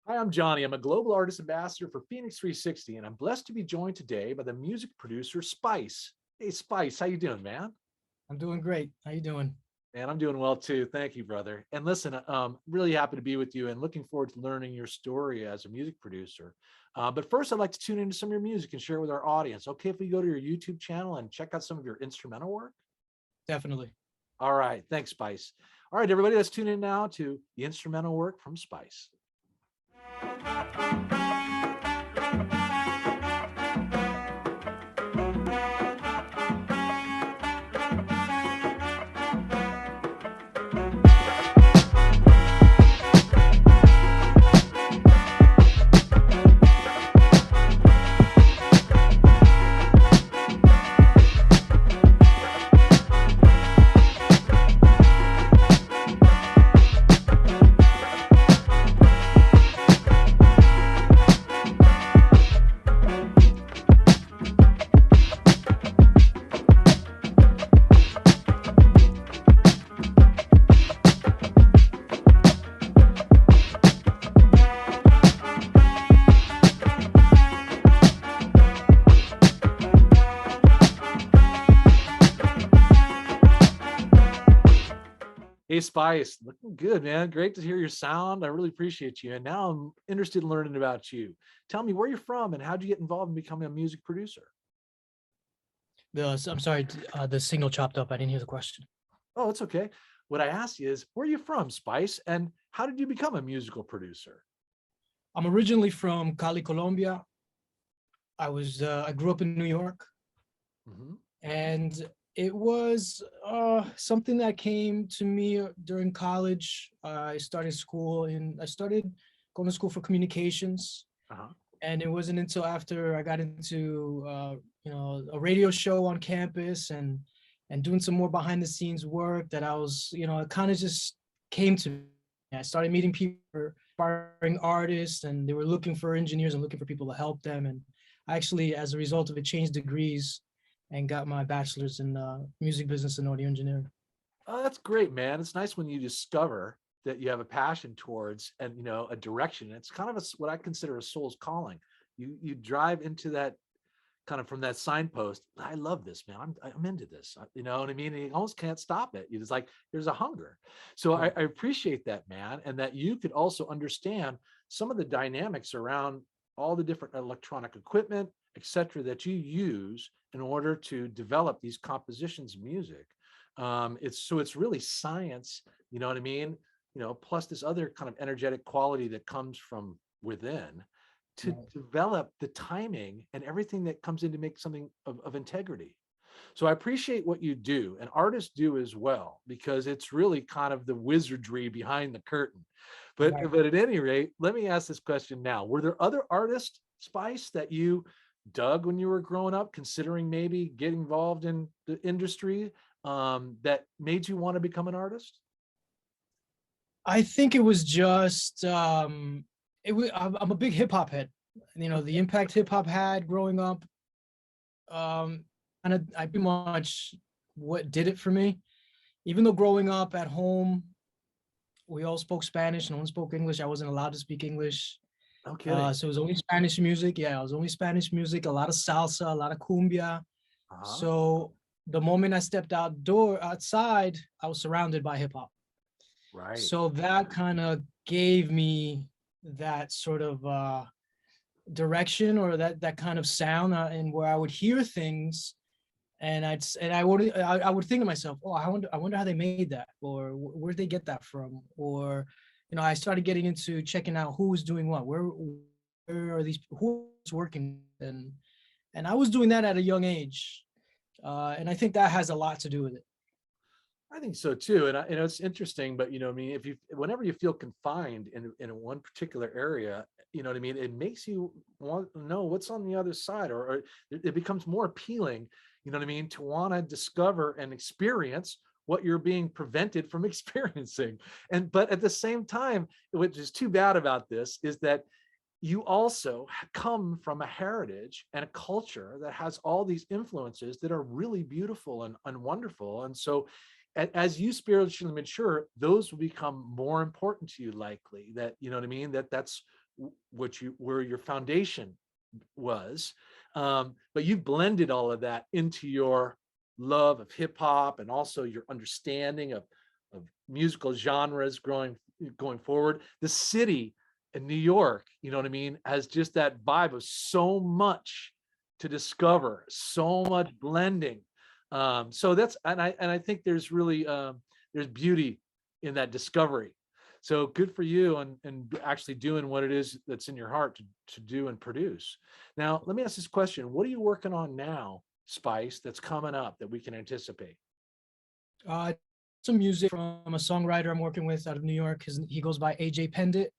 Hi, I'm Johnny. I'm a global artist ambassador for FENIX360, and I'm blessed to be joined today by the music producer Spice. Hey, Spice, how you doing, man? I'm doing great. How you doing? Man, I'm doing well too. Thank you, brother. And listen, really happy to be with you and looking forward to learning your story as a music producer. But first, I'd like to tune into some of your music and share it with our audience. Okay, if we go to your YouTube channel and check out some of your instrumental work? Definitely. All right, thanks, Spice. All right, everybody, let's tune in now to the instrumental work from Spice. Hey, Spice, looking good, man. Great to hear your sound. I really appreciate you. And now I'm interested in learning about you. Tell me where you're from and how'd you get involved in becoming a music producer? I'm sorry, the signal chopped up. I didn't hear the question. Oh, it's okay. What I asked you is, where are you from, Spice? And how did you become a musical producer? I'm originally from Cali, Colombia. I grew up in New York, Mhm. and it was something that came to me during college. I started going to school for communications, Uh-huh. and it wasn't until after I got into a radio show on campus and doing some more behind the scenes work that I was, it kind of just came to me. I started meeting people, aspiring artists, and they were looking for engineers and looking for people to help them. And I actually, as a result of it, changed degrees and got my bachelor's in music business and audio engineering. Oh, that's great, man. It's nice when you discover that you have a passion towards and a direction. It's kind of what I consider a soul's calling. You drive into that kind of from that signpost. I love this, man. I'm into this. You know what I mean? And you almost can't stop it. It's like there's a hunger. So I appreciate that, man, and that you could also understand some of the dynamics around all the different electronic equipment, et cetera, that you use in order to develop these compositions of music. It's really science. You know what I mean? Plus this other kind of energetic quality that comes from within to Right. develop the timing and everything that comes in to make something of integrity. So I appreciate what you do, and artists do as well, because it's really kind of the wizardry behind the curtain. But Right. but at any rate, let me ask this question now. Were there other artists, Spice, that you dug when you were growing up, considering maybe getting involved in the industry, that made you want to become an artist? I think it was just I'm a big hip hop head. The Okay. impact hip hop had growing up, um, and I pretty much what did it for me. Even though growing up at home, we all spoke Spanish, no one spoke English. I wasn't allowed to speak English. No kidding. So it was only Spanish music. Yeah, it was only Spanish music, a lot of salsa, a lot of cumbia. Uh-huh. So the moment I stepped outside, I was surrounded by hip hop. Right. So that kind of gave me that sort of direction or that kind of sound, and where I would hear things, and I would think to myself, oh, I wonder how they made that, or where'd they get that from, or I started getting into checking out who was doing what, where are these, who's working, and I was doing that at a young age, and I think that has a lot to do with it. I think so too. And it's interesting, but I mean, whenever you feel confined in one particular area, you know what I mean, it makes you want to know what's on the other side, or it becomes more appealing, you know what I mean, to want to discover and experience what you're being prevented from experiencing. But at the same time, which is too bad about this, is that you also come from a heritage and a culture that has all these influences that are really beautiful and wonderful. And so as you spiritually mature, those will become more important to you, likely, that, you know what I mean, that's where your foundation was, but you've blended all of that into your love of hip hop and also your understanding of musical genres going forward. The city in New York, you know what I mean, has just that vibe of so much to discover, so much blending. So that's, and I think there's really there's beauty in that discovery. So good for you, and actually doing what it is that's in your heart to do and produce. Now, let me ask this question. What are you working on now, Spice, that's coming up that we can anticipate? Uh, some music from a songwriter I'm working with out of New York. He goes by AJ Pendit,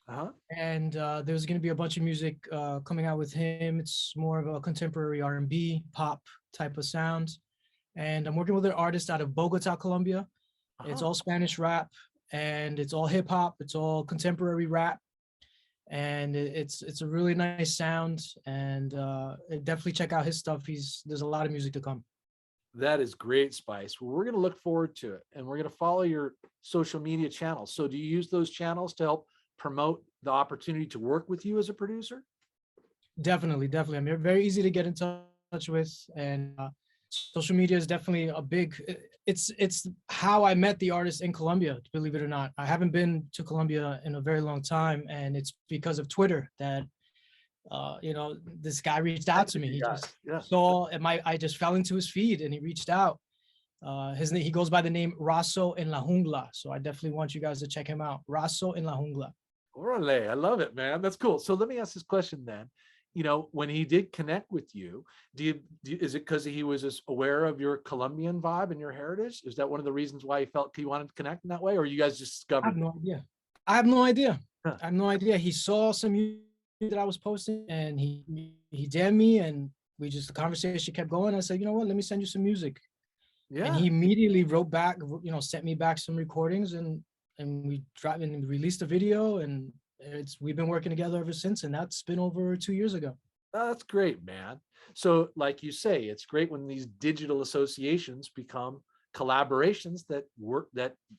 Uh-huh. and there's going to be a bunch of music coming out with him. It's more of a contemporary R&B pop type of sound, and I'm working with an artist out of Bogota, Colombia. It's Uh-huh. all Spanish rap, and it's all hip hop. It's all contemporary rap, and it's a really nice sound. And definitely check out his stuff. There's a lot of music to come. That is great, Spice. Well, we're going to look forward to it, and we're going to follow your social media channels. So do you use those channels to help promote the opportunity to work with you as a producer? Definitely, definitely. I mean, very easy to get in touch with, and social media is definitely a big. It's how I met the artist in Colombia. Believe it or not, I haven't been to Colombia in a very long time, and it's because of Twitter that this guy reached out to me. You He guys. just Yeah. saw I just fell into his feed, and he reached out. His name, he goes by the name Raso en la Jungla. So I definitely want you guys to check him out. Raso en la Jungla. Orale, I love it, man. That's cool. So let me ask this question then. When he did connect with you, is it because he was just aware of your Colombian vibe and your heritage? Is that one of the reasons why he felt he wanted to connect in that way, or you guys just I have discovered? no idea. I have no idea. Huh. I have no idea. He saw some music that I was posting, and he DM'd me, and the conversation kept going. I said, you know what? Let me send you some music. And Yeah, he immediately wrote back, sent me back some recordings, and we released a video, and we've been working together ever since, and that's been over 2 years ago. that's great, man. So, like you say, it's great when these digital associations become collaborations that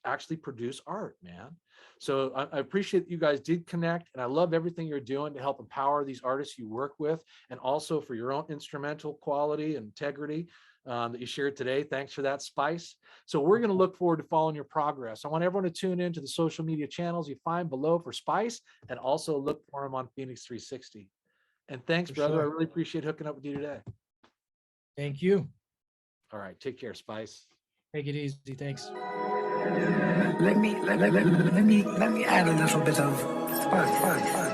actually produce art, man. So I appreciate that you guys did connect, and I love everything you're doing to help empower these artists you work with, and also for your own instrumental quality and integrity that you shared today. Thanks for that, Spice. So we're going to look forward to following your progress. I want everyone to tune in to the social media channels you find below for Spice, and also look for him on FENIX360. And thanks, For brother. I sure. really appreciate hooking up with you today. Thank you. All right. Take care, Spice. Take it easy. Thanks. Let me add a little bit of fun.